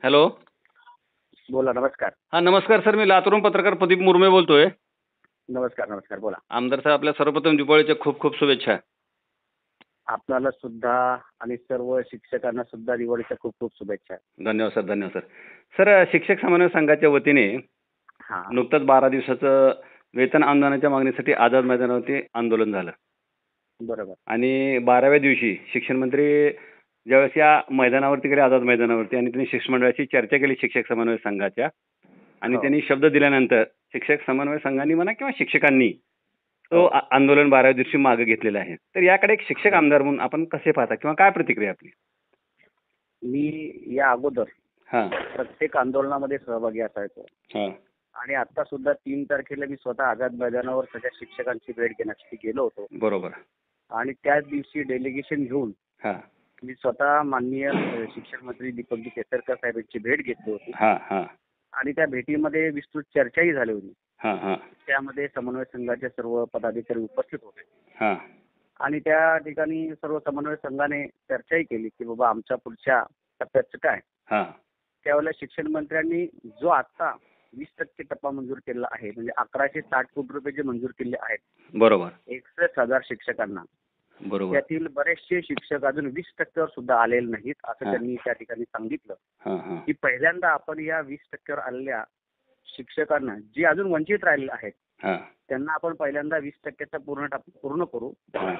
Hello. बोला. नमस्कार. हा नमस्कार सर, मी लातूरून पत्रकार प्रदीप मुर्मे बोलतोय. नमस्कार. नमस्कार. बोला. आमदार साहेब, आपल्या सर्वप्रथम दीपावलीच्या खूप खूप शुभेच्छा. आपल्याला सुद्धा आणि सर्व शिक्षकांना सुद्धा दिवाळीच्या खूप खूप शुभेच्छा. धन्यवाद सर. धन्यवाद सर. सर, शिक्षक समन्वय संघाच्या वतीने हा. नुकतंच 12 दिवसाचं वेतन आंदोलनाच्या मागणीसाठी आझाद मैदानावरती आंदोलन झालं बरोबर. आणि 12व्या दिवशी शिक्षण मंत्री ज्यावेळेस या मैदानावरती गेले, आझाद मैदानावरती, आणि त्यांनी शिष्ट मंडळाची चर्चा केली शिक्षक समन्वय संघाच्या, आणि हो. त्यांनी शब्द दिल्यानंतर शिक्षक समन्वय संघाने म्हणा किंवा शिक्षकांनी तो हो. आंदोलन 12व्या दिवशी मागे घेतलेलं आहे. तर याकडे एक शिक्षक आमदार म्हणून आपण कसे पाहता किंवा काय प्रतिक्रिया आपली? मी या अगोदर हा प्रत्येक आंदोलनामध्ये सहभागी असायचो हा आणि आता सुद्धा 3 तारखेला मी स्वतः आझाद मैदानावर सगळ्या शिक्षकांची भेट घेण्यासाठी गेलो होतो बरोबर. आणि त्याच दिवशी डेलिगेशन घेऊन हा मी स्वतः माननीय शिक्षण मंत्री दीपकजी केसरकर साहेबांची भेट घेतली होती हा हा आणि त्या भेटीमध्ये विस्तृत चर्चाही झाली होती. हा हा त्यामध्ये समन्वय संघाचे सर्व पदाधिकारी उपस्थित होते हा आणि त्या ठिकाणी सर्व समन्वय संघाने चर्चाही केली की बाबा आमच्या पुढच्या टप्प्याचं काय. हा त्यावेळेला शिक्षण मंत्र्यांनी जो आता 20% टप्पा मंजूर केलेला आहे, म्हणजे 1160 कोटी रुपये जे मंजूर केले आहेत बरोबर 61,000 शिक्षकांना, बरोबर. त्यातील बरेचसे शिक्षक अजून 20%वर सुद्धा आलेले नाहीत असं त्यांनी त्या ठिकाणी सांगितलं हा हा की पहिल्यांदा आपण या 20%वर आलेल्या शिक्षकांना जे अजून वंचित राहिलेले आहेत हा त्यांना आपण पहिल्यांदा 20%चा पूर्ण टप्पा पूर्ण करू हा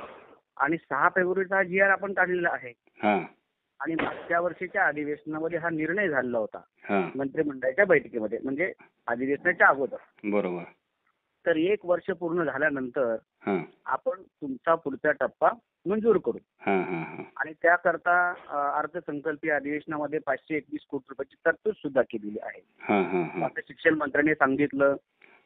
आणि 6 फेब्रुवारीचा GR आपण काढलेला आहे हा आणि मागच्या वर्षीच्या अधिवेशनामध्ये हा निर्णय झालेला होता हा मंत्रिमंडळाच्या बैठकीमध्ये, म्हणजे अधिवेशनाच्या अगोदर. बरोबर. तर 1 वर्ष पूर्ण झाल्यानंतर हा आपण तुमचा पुढचा टप्पा मंजूर करू हा हा हा आणि त्याकरता अर्थसंकल्पीय अधिवेशनामध्ये 521 कोटी रुपयाची तरतूद सुद्धा केलेली आहे हा हा हा असं शिक्षण मंत्र्यांनी सांगितलं.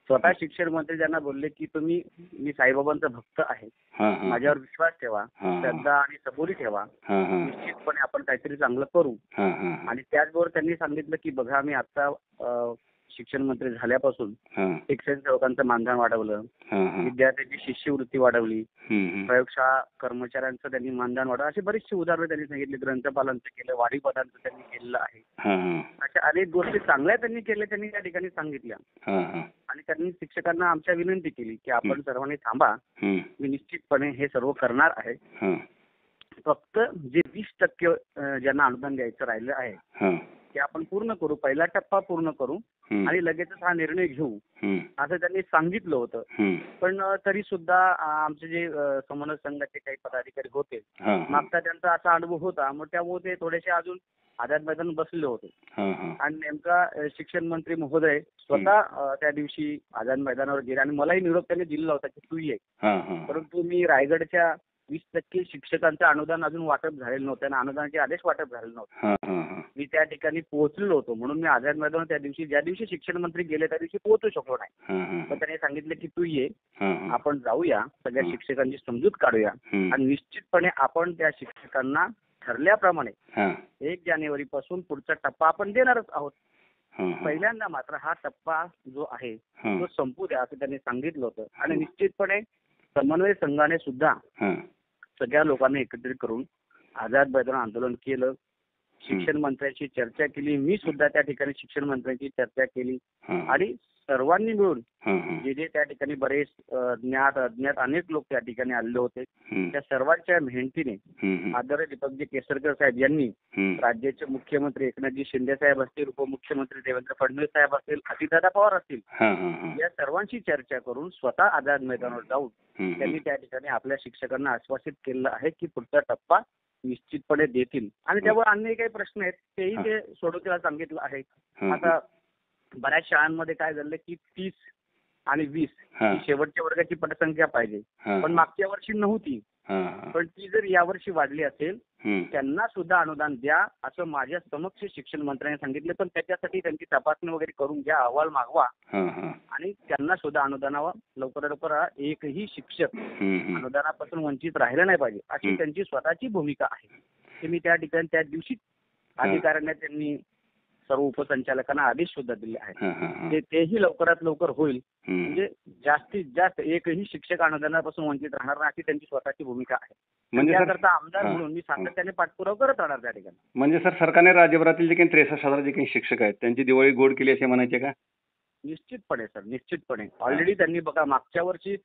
स्वतः शिक्षण मंत्री त्यांना बोलले की तुम्ही, मी साईबाबांचा भक्त आहे, हा हा माझ्यावर विश्वास ठेवा, हा. श्रद्धा आणि सबुरी ठेवा, हा हा निश्चितपणे आपण काहीतरी चांगलं करू. हा हा आणि त्याचबरोबर त्यांनी सांगितलं की बघा, मी आता शिक्षण मंत्री झाल्यापासून हा शिक्षण सेवकांचं मानधन वाढवलं, हा हा विद्यार्थ्यांची शिष्यवृत्ती वाढवली, हम्म प्रयोगशाळा कर्मचाऱ्यांचं त्यांनी मानधन वाढवलं, अशी बरीचशी उदाहरणं त्यांनी सांगितली. ग्रंथपालांचं केलं, वाढी पदांचं त्यांनी केलेलं आहे. हा हा अशा अनेक गोष्टी चांगल्या त्यांनी केल्या, त्यांनी त्या ठिकाणी सांगितल्या. हा हा आणि त्यांनी शिक्षकांना आमच्या विनंती केली की आपण सर्वांनी थांबा, हम्म मी निश्चितपणे हे सर्व करणार आहे. हा फक्त जे 20% ज्यांना अनुदान द्यायचं राहिलं आहे हा ते आपण पूर्ण करू, पहिला टप्पा पूर्ण करू आणि लगेचच हा निर्णय घेऊ असं त्यांनी सांगितलं होतं. पण तरी सुद्धा आमचे जे समन्वय संघाचे काही पदाधिकारी होते, मागचा त्यांचा असा अनुभव होता, मग त्यामुळे ते थोडेसे अजून आझाद मैदान बसले होते. आणि नेमका शिक्षण मंत्री महोदय स्वतः त्या दिवशी आझाद मैदानावर गेले आणि मलाही निरोप त्यांनी दिलेला होता की तू ये. परंतु मी रायगडच्या 20% शिक्षकांचं अनुदान अजून वाटप झालेलं नव्हतं आणि अनुदानाचे आदेश वाटप झालेले नव्हते. मी त्या ठिकाणी पोहोचलेलो होतो, म्हणून मी आझाद मैदानावर त्या दिवशी, ज्या दिवशी शिक्षण मंत्री गेले त्या दिवशी पोहोचू शकलो नाही. पण त्यांनी सांगितलं की तू ये, आपण जाऊया, सगळ्या शिक्षकांची समजूत काढूया आणि निश्चितपणे आपण त्या शिक्षकांना ठरल्याप्रमाणे 1 जानेवारी पासून पुढचा टप्पा आपण देणारच आहोत. पहिल्यांदा मात्र हा टप्पा जो आहे तो संपू द्या असं त्यांनी सांगितलं होतं. आणि निश्चितपणे समन्वय संघाने सुद्धा सगळ्या लोकांना एकत्रित करून आझाद मैदान आंदोलन केलं, शिक्षण मंत्र्यांशी चर्चा केली, मी सुद्धा त्या ठिकाणी शिक्षण मंत्र्यांची चर्चा केली आणि सर्वांनी मिळून जे जे त्या ठिकाणी बरेच ज्ञात अज्ञात अनेक लोक त्या ठिकाणी आलेले होते, त्या सर्वांच्या मेहनतीने आदरणीय दीपकजी केसरकर साहेब यांनी, राज्याचे मुख्यमंत्री एकनाथजी शिंदे साहेब असतील, उपमुख्यमंत्री देवेंद्र फडणवीस साहेब असतील, अजितदादा पवार असतील, या सर्वांशी चर्चा करून स्वतः आझाद मैदानावर जाऊन त्यांनी त्या ठिकाणी आपल्या शिक्षकांना आश्वासित केलेलं आहे की पुढचा टप्पा निश्चितपणे देतील आणि त्यावर अन्य काही प्रश्न आहेत तेही ते सोडवतीला सांगितलं आहे. आता बऱ्याच शाळांमध्ये काय झालं की 30 आणि 20 ही शेवटच्या वर्गाची पटसंख्या पाहिजे, पण मागच्या वर्षी नव्हती. पण ती जर यावर्षी वाढली असेल त्यांना सुद्धा अनुदान द्या असं माझ्या समक्ष शिक्षण मंत्र्यांनी सांगितलं. पण त्याच्यासाठी त्यांची तपासणी वगैरे करून घ्या, अहवाल मागवा आणि त्यांना सुद्धा अनुदानावर लवकरात लवकर एकही शिक्षक अनुदानापासून वंचित राहिलं नाही पाहिजे अशी त्यांची स्वतःची भूमिका आहे. ते मी त्या ठिकाणी त्या दिवशी अधिकाऱ्यांना त्यांनी सर्व उपसंचालकांना आदेश सुद्धा दिले आहेत. हां, हां, हां. तेही लवकरात लवकर होईल. हं. म्हणजे जास्तीत जास्त एकही शिक्षक अनुदानापासून वंचित राहणार नाही, अशी त्यांची स्वतःची भूमिका आहे. म्हणजे सर त्याकरता आमदार हां, म्हणून मी हां. सातत्याने पाठपुरावा करत राहणार त्या ठिकाणी. म्हणजे सर सरकारने राज्यभरातील जे काही 63,000 जे काही शिक्षक आहेत त्यांची दिवाळी गोड केली असे म्हणायचे का? निश्चितपणे सर, निश्चितपणे. ऑलरेडी त्यांनी बघा मागच्या वर्षी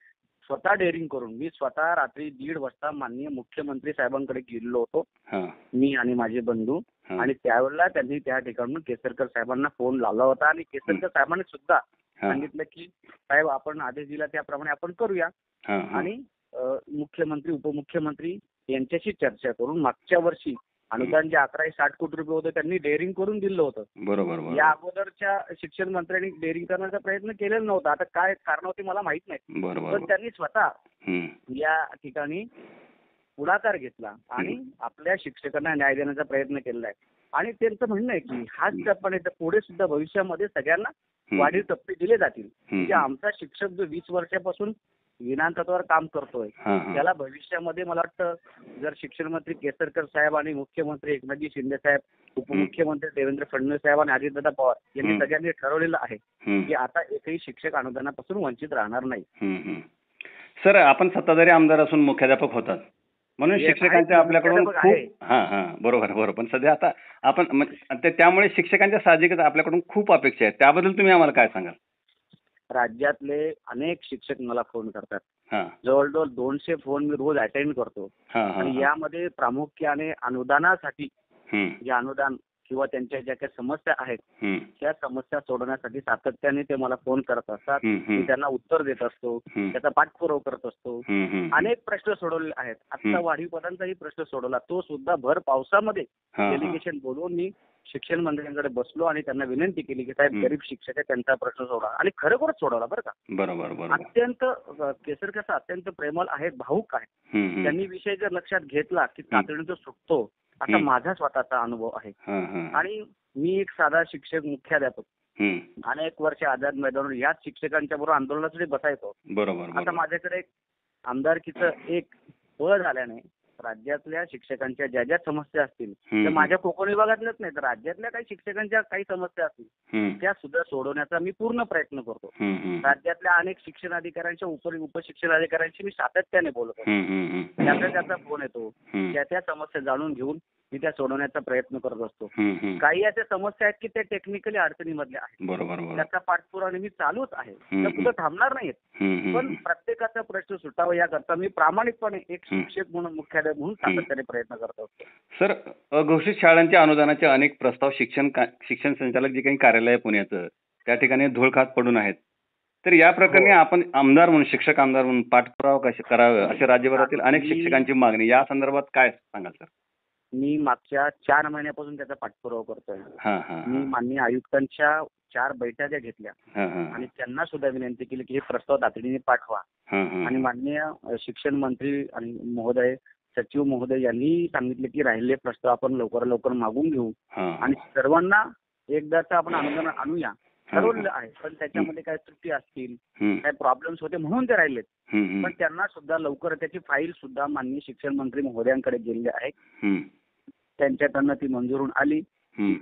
स्वतः डेअरिंग करून मी स्वतः रात्री 1:30 वाजता माननीय मुख्यमंत्री साहेबांकडे गेलेलो होतो, हां, मी आणि माझे बंधू. हां. आणि त्यावेळेला त्यांनी त्या ठिकाणून केसरकर साहेबांना फोन लावला होता आणि केसरकर साहेबांनी सुद्धा हां. सांगितलं की साहेब आपण आदेश दिला त्याप्रमाणे आपण करूया. हां, हां. आणि मुख्यमंत्री उपमुख्यमंत्री यांच्याशी चर्चा करून मागच्या वर्षी अनुदान जे 1160 कोटी रुपये होतं त्यांनी डेअरिंग करून दिलं होतं. बरोबर, बरोबर. या अगोदरच्या शिक्षण मंत्र्यांनी डेअरिंग करण्याचा प्रयत्न केलेला नव्हता. आता काय कारण होती मला माहित नाही, बरोबर. पण त्यांनी स्वतः हं. या ठिकाणी पुढाकार घेतला आणि आपल्या शिक्षकांना न्याय देण्याचा प्रयत्न केलेला आहे. आणि त्यांचं म्हणणं आहे की हाच टप्पा नाही तर पुढे सुद्धा भविष्यामध्ये सगळ्यांना वाढीव टप्पे दिले जातील. म्हणजे आमचा शिक्षक जो 20 वर्षापासून विनातत्वावर काम करतोय हां, हां. त्याला भविष्यामध्ये मला वाटतं जर शिक्षण मंत्री केसरकर साहेब आणि मुख्यमंत्री एकनाथजी शिंदे साहेब, उपमुख्यमंत्री देवेंद्र फडणवीस साहेब आणि अजितदादा पवार यांनी सगळ्यांनी ठरवलेलं आहे की आता एकही शिक्षक अनुदानापासून वंचित राहणार नाही. सर आपण सत्ताधारी आमदार असून मुख्याध्यापक होतात म्हणून शिक्षकांच्या आपल्याकडून खूप हां हां बरोबर बरोबर पण सध्या आता आपण त्यामुळे शिक्षकांच्या साहजिकच आपल्याकडून खूप अपेक्षा आहेत. त्याबद्दल तुम्ही आम्हाला काय सांगाल? राज्यातले अनेक शिक्षक मला फोन करतात. हां. जवळजवळ 200 फोन मी रोज अटेंड करतो. आणि यामध्ये प्रामुख्याने अनुदानासाठी जे अनुदान किंवा त्यांच्या ज्या काही समस्या आहेत त्या समस्या सोडवण्यासाठी सातत्याने ते मला फोन करत असतात. मी त्यांना उत्तर देत असतो, त्याचा पाठपुरावा करत असतो. अनेक प्रश्न सोडवले आहेत. आता वाढीव पदांचाही प्रश्न सोडवला, तो सुद्धा भर पावसामध्ये डेलिगेशन बोलवून मी शिक्षण मंत्र्यांकडे बसलो आणि त्यांना विनंती केली की साहेब गरीब शिक्षक आहे त्यांचा प्रश्न सोडवा. आणि खरोखरच सोडवला बरं का. बरोबर. अत्यंत केसरकर अत्यंत प्रेमळ आहेत, भाऊक आहे. त्यांनी विषय जर लक्षात घेतला की तातडीने तो सुटतो असा माझा स्वतःचा अनुभव आहे. आणि मी एक साधा शिक्षक मुख्याध्यापक अनेक वर्ष आझाद मैदानावर याच शिक्षकांच्या बरोबर आंदोलनासाठी बसायचो. बरोबर. आता माझ्याकडे आमदारकीचं एक बळ झाल्याने राज्यातल्या शिक्षकांच्या ज्या ज्या समस्या असतील त्या माझ्या कोकण विभागातल्याच नाही तर राज्यातल्या काही शिक्षकांच्या काही समस्या असतील त्या सुद्धा सोडवण्याचा मी पूर्ण प्रयत्न करतो. राज्यातल्या अनेक शिक्षण अधिकाऱ्यांच्या उपशिक्षण अधिकाऱ्यांशी मी सातत्याने बोलतो. त्याचा फोन येतो, त्या समस्या जाणून घेऊन मी त्या सोडवण्याचा प्रयत्न करत असतो. काही अशा समस्या आहेत की त्या टेक्निकली अडचणीमधल्या आहेत. बरोबर. त्याचा पाठपुरावा नेहमी चालूच आहे, त्या कुठं थांबणार नाहीत. पण प्रत्येकाचा प्रश्न सुटावा याकरता मी प्रामाणिकपणे एक शिक्षक म्हणून मुख्याध्यापक म्हणून सातत्याने प्रयत्न करत असतो. सर अघोषित शाळांच्या अनुदानाचे अनेक प्रस्ताव शिक्षण संचालक जे काही कार्यालय पुण्याचं त्या ठिकाणी धूळ खात पडून आहेत. तर या प्रकरणी आपण आमदार म्हणून शिक्षक आमदार म्हणून पाठपुरावा कसे करावे असे राज्यभरातील अनेक शिक्षकांची मागणी या संदर्भात काय सांगाल सर? मी मागच्या 4 महिन्यापासून त्याचा पाठपुरावा करतोय. मी माननीय आयुक्तांच्या 4 बैठका घेतल्या आणि त्यांना सुद्धा विनंती केली की हे प्रस्ताव तातडीने पाठवा. आणि माननीय शिक्षण मंत्री आणि महोदय सचिव महोदय यांनी सांगितले की राहिलेले प्रस्ताव आपण लवकर मागून घेऊ आणि सर्वांना एकदाच आपण अनुदान आणूया. ठरवलेलं आहे पण त्याच्यामध्ये काही त्रुटी असतील, काही प्रॉब्लेम्स होते म्हणून ते राहिलेत. पण त्यांना सुद्धा लवकर त्याची फाईल सुद्धा माननीय शिक्षण मंत्री महोदयांकडे गेलेली आहे. त्यांच्याकडनं ती मंजूर होऊन आली.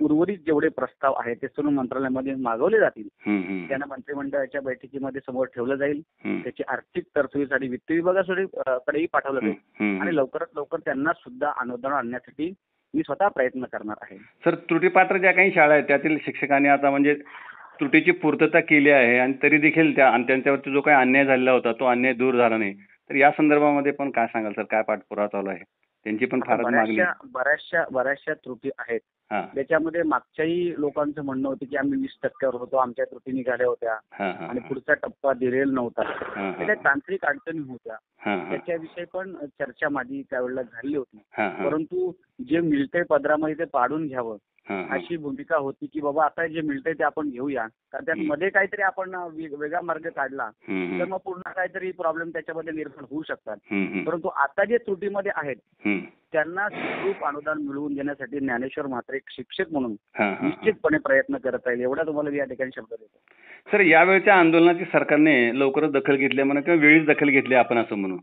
उर्वरित जेवढे प्रस्ताव आहेत ते सर्व मंत्रालयामध्ये मागवले जातील. त्यांना मंत्रिमंडळाच्या बैठकीमध्ये समोर ठेवलं जाईल. त्याची आर्थिक तरतुदीसाठी वित्त विभागाकडेही पाठवलं जाईल आणि लवकरात लवकर त्यांना सुद्धा अनुदान आणण्यासाठी मी स्वतः प्रयत्न करणार आहे. सर त्रुटीपात्र ज्या काही शाळा आहेत त्यातील शिक्षकांनी आता म्हणजे त्रुटीची पूर्तता केली आहे आणि तरी देखील त्यांच्यावरती जो काही अन्याय झालेला होता तो अन्याय दूर झाला नाही. तर या संदर्भामध्ये पण काय सांगाल सर? काय पाठपुरावा चालू आहे? त्यांची पण फारच मागणी. बऱ्याचशा त्रुटी आहेत. त्याच्यामध्ये मागच्याही लोकांचं म्हणणं होतं की आम्ही 20% होतो, आमच्या त्रुटी निघाल्या होत्या आणि पुढचा टप्पा दिलेला नव्हता. त्या तांत्रिक अडचणी होत्या. त्याच्याविषयी पण चर्चा माझी त्यावेळेला झाली होती. परंतु जे मिळतंय पदरामध्ये ते पाडून घ्यावं अशी भूमिका होती की बाबा आता जे मिळतंय ते आपण घेऊया. कारण त्यात मध्ये काहीतरी आपण वेगळा मार्ग काढला तर मग पूर्ण काहीतरी प्रॉब्लेम त्याच्यामध्ये निर्माण होऊ शकतात. परंतु आता जे त्रुटीमध्ये आहेत त्यांना सुखरूप अनुदान मिळवून देण्यासाठी ज्ञानेश्वर मात्र एक शिक्षक म्हणून निश्चितपणे प्रयत्न करत राहील एवढा तुम्हाला या ठिकाणी शब्द देतो. सर यावेळच्या आंदोलनाची सरकारने लवकरच दखल घेतली म्हणा किंवा वेळीच दखल घेतली आपण असं म्हणू.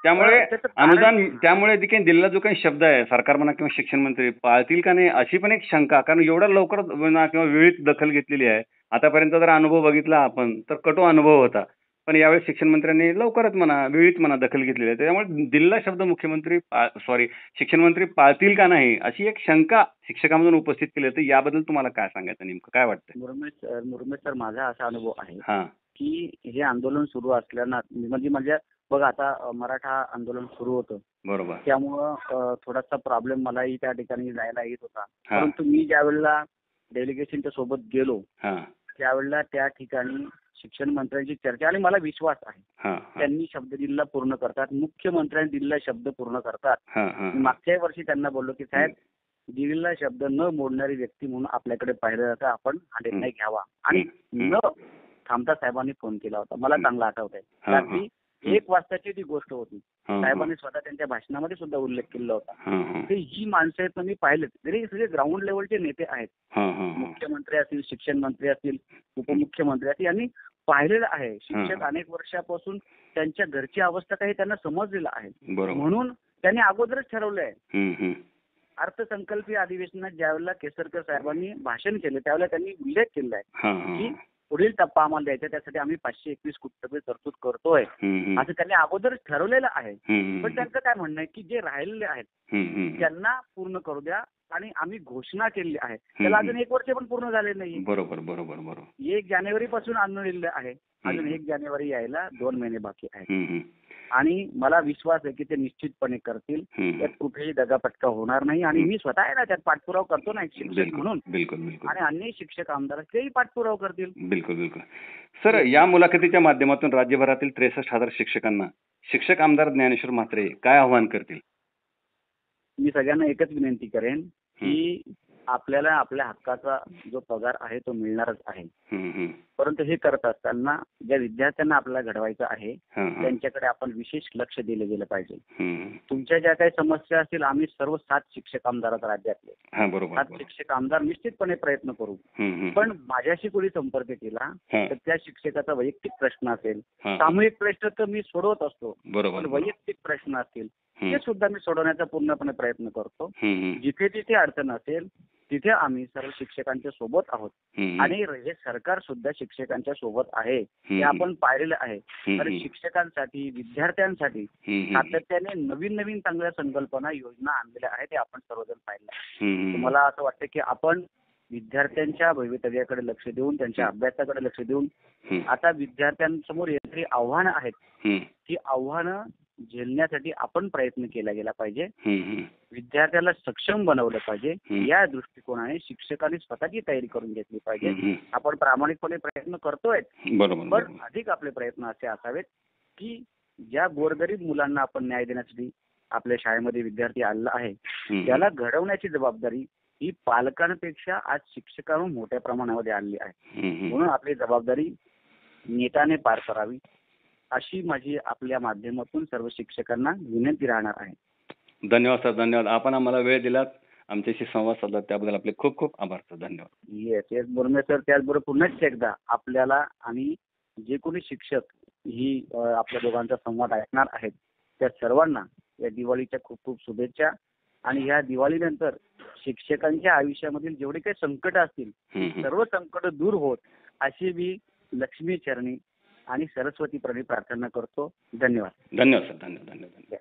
त्यामुळे त्याचं कारण- अनुदान त्यामुळे जे काही दिलेला जो काही शब्द आहे सरकार म्हणा किंवा शिक्षण मंत्री पाळतील का नाही अशी पण एक शंका, कारण एवढ्या लवकर म्हणा किंवा वेळीच दखल घेतलेली आहे. आतापर्यंत जर अनुभव बघितला आपण तर कटू अनुभव होता, पण यावेळी शिक्षण मंत्र्यांनी लवकरच म्हणा वेळीच म्हणा दखल घेतलेली आहे. त्यामुळे दिलेला शब्द मुख्यमंत्री शिक्षण मंत्री पाळतील का नाही अशी एक शंका शिक्षकांमधून उपस्थित केली होती. याबद्दल तुम्हाला काय सांगायचं, नेमकं काय वाटतं? मुरमे सर, माझा असा अनुभव आहे हा की हे आंदोलन सुरू असल्यानं म्हणजे बघा, आता मराठा आंदोलन सुरू होतं, बरोबर. त्यामुळं थोडासा प्रॉब्लेम मलाही त्या ठिकाणी जायला येत होता. हा. परंतु मी ज्या वेळेला डेलिगेशनच्या सोबत गेलो हा त्यावेळेला त्या ठिकाणी शिक्षण मंत्र्यांची चर्चा, आणि मला विश्वास आहे हा त्यांनी शब्द दिलेला पूर्ण करतात, मुख्यमंत्र्यांनी दिलेला शब्द पूर्ण करतात. हा हा मी मागच्याही वर्षी त्यांना बोललो की साहेब, दिलेला शब्द न मोडणारी व्यक्ती म्हणून आपल्याकडे पाहिलं जातं, आपण हा निर्णय घ्यावा. आणि न थांबता साहेबांनी फोन केला होता, मला चांगला आठवत आहे. हा, रात्री 1 वाजताची ती गोष्ट होती. हा. साहेबांनी स्वतः त्यांच्या भाषणामध्ये सुद्धा उल्लेख केला होता. हा. ते ही माणसं आहेत ना, मी पाहिलेत, तरी सगळे ग्राउंड लेवलचे नेते आहेत. हा. मुख्यमंत्री असतील, शिक्षण मंत्री असतील, उपमुख्यमंत्री असतील, यांनी पाहिलेलं आहे. शिक्षक अनेक वर्षापासून त्यांच्या घरची अवस्था काही त्यांना समजलेलं आहे. बरोबर. म्हणून त्यांनी अगोदरच ठरवलं आहे. हम्म. अर्थसंकल्पीय अधिवेशनात ज्यावेळेला केसरकर साहेबांनी भाषण केलं त्यावेळेला त्यांनी उल्लेख केला आहे की पुढील टप्पा आम्हाला द्यायचा, त्यासाठी आम्ही 521 कोटी रुपये तरतूद करतोय, असं त्यांनी अगोदरच ठरवलेलं आहे. पण त्यांचं काय म्हणणं आहे की जे राहिलेले आहेत त्यांना पूर्ण करू द्या, आणि आम्ही घोषणा केलेली आहे, त्याला अजून 1 वर्ष पण पूर्ण झाले नाही. बरोबर. 1 जानेवारी पासून आणलेलं आहे, अजून 1 जानेवारी यायला 2 महिने बाकी आहेत. आणि मला विश्वास आहे की ते निश्चितपणे करतील, त्यात कुठेही दगापटका होणार नाही. आणि मी स्वतः आहे ना त्यात पाठपुरावा करतो ना, एक शिक्षक म्हणून. बिलकुल. आणि अन्य शिक्षक आमदार तेही पाठपुरावा करतील. बिलकुल. सर, या मुलाखतीच्या माध्यमातून राज्यभरातील 63,000 शिक्षकांना शिक्षक आमदार ज्ञानेश्वर म्हात्रे काय आव्हान करतील? मी सगळ्यांना एकच विनंती करेन की आपल्याला आपल्या हक्काचा जो पगार आहे तो मिळणारच आहे. परंतु हे करत असताना ज्या विद्यार्थ्यांना आपल्याला घडवायचं आहे त्यांच्याकडे आपण विशेष लक्ष दिलं गेलं पाहिजे. तुमच्या ज्या काही समस्या असतील, आम्ही सर्व 7 शिक्षक आमदार राज्यातले 7 शिक्षक आमदार निश्चितपणे प्रयत्न करू. पण माझ्याशी कोणी संपर्क केला तर त्या शिक्षकाचा वैयक्तिक प्रश्न असेल, सामूहिक प्रश्न तर मी सोडवत असतो, पण वैयक्तिक प्रश्न असतील ते सुद्धा मी सोडवण्याचा पूर्णपणे प्रयत्न करतो. जिथे जिथे अडचण असेल तिथे आम्ही सर्व शिक्षकांच्या सोबत आहोत. आणि हे सरकार सुद्धा शिक्षकांच्या सोबत आहे, हे आपण पाहिलेलं आहे. तर शिक्षकांसाठी, विद्यार्थ्यांसाठी सातत्याने नवीन चांगल्या संकल्पना, योजना आणलेल्या आहेत, हे आपण सर्वजण पाहिलं. मला असं वाटतं की आपण विद्यार्थ्यांच्या भवितव्याकडे लक्ष देऊन, त्यांच्या अभ्यासाकडे लक्ष देऊन, आता विद्यार्थ्यांसमोर येणारी आव्हानं आहेत, ती आव्हानं झेलण्यासाठी आपण प्रयत्न केला गेला पाहिजे. विद्यार्थ्याला सक्षम बनवलं पाहिजे. या दृष्टिकोनाने शिक्षकांनी स्वतःची तयारी करून घेतली पाहिजे. आपण प्रामाणिकपणे प्रयत्न करतोय, पण अधिक आपले प्रयत्न असे असावेत की ज्या गोरगरीब मुलांना आपण न्याय देण्यासाठी आपल्या शाळेमध्ये विद्यार्थी आलेला आहे त्याला घडवण्याची जबाबदारी ही पालकांपेक्षा आज शिक्षकांवर मोठ्या प्रमाणामध्ये आलेली आहे. म्हणून आपली जबाबदारी नेटाने पार करावी अशी माझी आपल्या माध्यमातून सर्व शिक्षकांना विनंती राहणार आहे. धन्यवाद सर, धन्यवाद. आपण आम्हाला वेळ दिलात, आमच्याशी संवाद साधला, त्याबद्दल आपले खूप खूप आभार सर. धन्यवाद. येस मुरमे सर, त्याचबरोबर पुन्हा एकदा आपल्याला आणि जे कोणी शिक्षक ही आपल्या दोघांचा संवाद ऐकणार आहेत त्या सर्वांना या दिवाळीच्या खूप खूप शुभेच्छा. आणि या दिवाळीनंतर शिक्षकांच्या आयुष्यामधील जेवढे काही संकट असतील सर्व संकट दूर होत अशी मी लक्ष्मी चरणी आणि सरस्वती प्रणी प्रार्थना करतो. धन्यवाद. धन्यवाद सर. धन्यवाद.